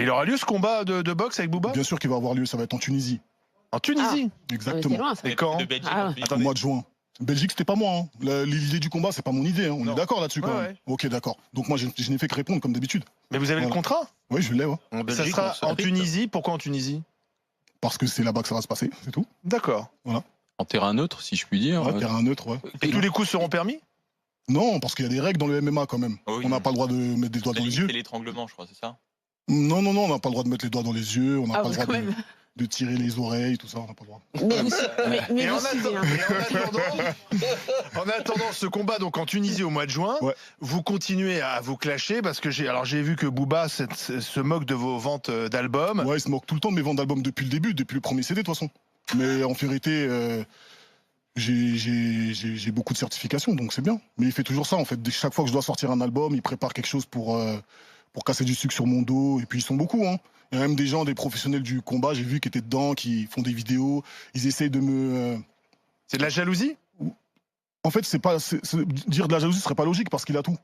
Mais il aura lieu ce combat de boxe avec Booba? Bien sûr qu'il va avoir lieu, ça va être en Tunisie. En Tunisie? Exactement. Loin, ça. Et quand? De Belgique, Ah, en plus. Au mois de juin. Belgique, c'était pas moi. Hein. L'idée du combat, c'est pas mon idée. Hein. On Non. est d'accord là-dessus quand Ouais, même. ouais. Ok, d'accord. Donc moi, je n'ai fait que répondre comme d'habitude. Mais vous avez le Voilà. contrat? Oui, je l'ai, ouais. En Ça Belgique, sera on se en répète. Tunisie. Pourquoi en Tunisie? Parce que c'est là-bas que ça va se passer, c'est tout. D'accord. En terrain neutre, si je puis dire. Ouais, terrain neutre, ouais. Et tous les coups seront permis? Non, parce qu'il y a des règles dans le MMA quand même. Ah oui. On n'a pas le droit de mettre des doigts dans les yeux. C'est l'étranglement, je crois, c'est ça? Non, on n'a pas le droit de mettre les doigts dans les yeux. On n'a Ah, pas le droit quand même. de tirer les oreilles, tout ça. On n'a pas le droit. Mais Et en vous suivez, hein. en attendant ce combat donc en Tunisie au mois de juin, Ouais. vous continuez à vous clasher parce que j'ai vu que Booba se moque de vos ventes d'albums. Ouais, il se moque tout le temps de mes ventes d'albums depuis le début, depuis le premier CD de toute façon. Mais en vérité, j'ai beaucoup de certifications, donc c'est bien. Mais il fait toujours ça en fait. Chaque fois que je dois sortir un album, il prépare quelque chose pour casser du sucre sur mon dos. Et puis ils sont beaucoup. Hein. Il y a même des gens, des professionnels du combat, j'ai vu qui étaient dedans, qui font des vidéos. Ils essayent de me. C'est de la jalousie? En fait, dire de la jalousie serait pas logique parce qu'il a tout.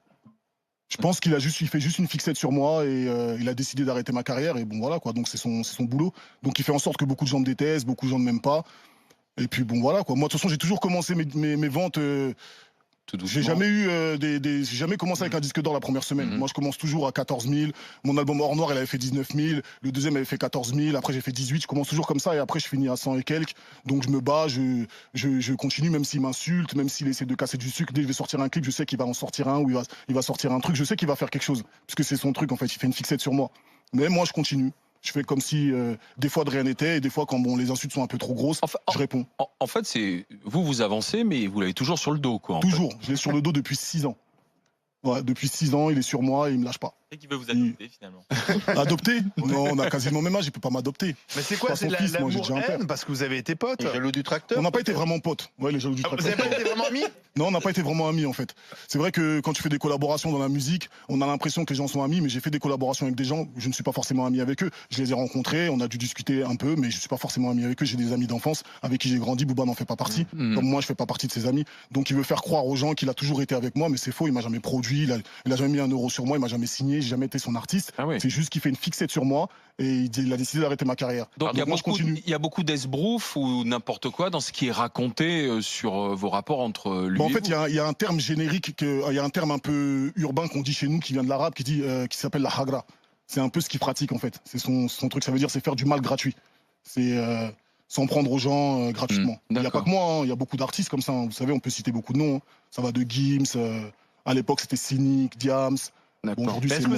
Je pense qu'il fait juste une fixette sur moi et il a décidé d'arrêter ma carrière et bon voilà quoi. Donc c'est son boulot. Donc il fait en sorte que beaucoup de gens me détestent, beaucoup de gens ne m'aiment pas. Et puis bon voilà quoi. Moi de toute façon j'ai toujours commencé mes ventes. Tout doucement. J'ai jamais eu j'ai jamais commencé avec un disque d'or la première semaine. Moi je commence toujours à 14 000. Mon album Hors Noir il avait fait 19 000. Le deuxième avait fait 14 000. Après j'ai fait 18. Je commence toujours comme ça et après je finis à 100 et quelques. Donc je me bats, je continue même s'il m'insulte, même s'il essaie de casser du sucre. Dès que je vais sortir un clip, je sais qu'il va en sortir un ou il va sortir un truc. Je sais qu'il va faire quelque chose puisque c'est son truc en fait. Il fait une fixette sur moi. Mais moi je continue. Je fais comme si des fois de rien n'était et des fois quand les insultes sont un peu trop grosses, je réponds. En fait, c'est vous avancez, mais vous l'avez toujours sur le dos, quoi. Toujours. Je l'ai sur le dos depuis 6 ans. Ouais, depuis 6 ans, il est sur moi et il me lâche pas. C'est qui veut vous adopter, finalement? Adopter? Non, on a quasiment le même âge, il peut pas m'adopter. Mais c'est quoi? Pas C'est son de fils, moi, j'ai déjà un père. l'amour-haine parce que vous avez été potes? Jaloux du tracteur. On n'a pas été vraiment potes. Ouais, les jaloux du Ah, vous tracteur. avez pas été vraiment amis? Non, on n'a pas été vraiment amis en fait. C'est vrai que quand tu fais des collaborations dans la musique, on a l'impression que les gens sont amis, mais j'ai fait des collaborations avec des gens, je ne suis pas forcément ami avec eux. Je les ai rencontrés, on a dû discuter un peu, mais je suis pas forcément ami avec eux. J'ai des amis d'enfance avec qui j'ai grandi. Booba n'en fait pas partie. Comme moi, je fais pas partie de ses amis. Donc il veut faire croire aux gens qu'il a toujours été avec moi, mais c'est faux. Il m'a jamais produit, il a jamais mis un euro sur moi, il m'a jamais signé, j'ai jamais été son artiste. Ah oui. C'est juste qu'il fait une fixette sur moi et il a décidé d'arrêter ma carrière. Donc il y a moi je continue. il y a beaucoup d'esbrouf ou n'importe quoi dans ce qui est raconté sur vos rapports entre lui En et fait, vous. il y a un terme générique, il y a un terme un peu urbain qu'on dit chez nous, qui vient de l'arabe, qui s'appelle la hagra. C'est un peu ce qu'il pratique en fait. C'est son truc, ça veut dire c'est faire du mal gratuit. C'est s'en prendre aux gens gratuitement. Il n'y a d'accord. pas que moi, hein, il y a beaucoup d'artistes comme ça. Hein. Vous savez, on peut citer beaucoup de noms. Hein. Ça va de Gims, à l'époque c'était Cynic, Diams. Bon, D'accord. aujourd'hui Mais est-ce c'est que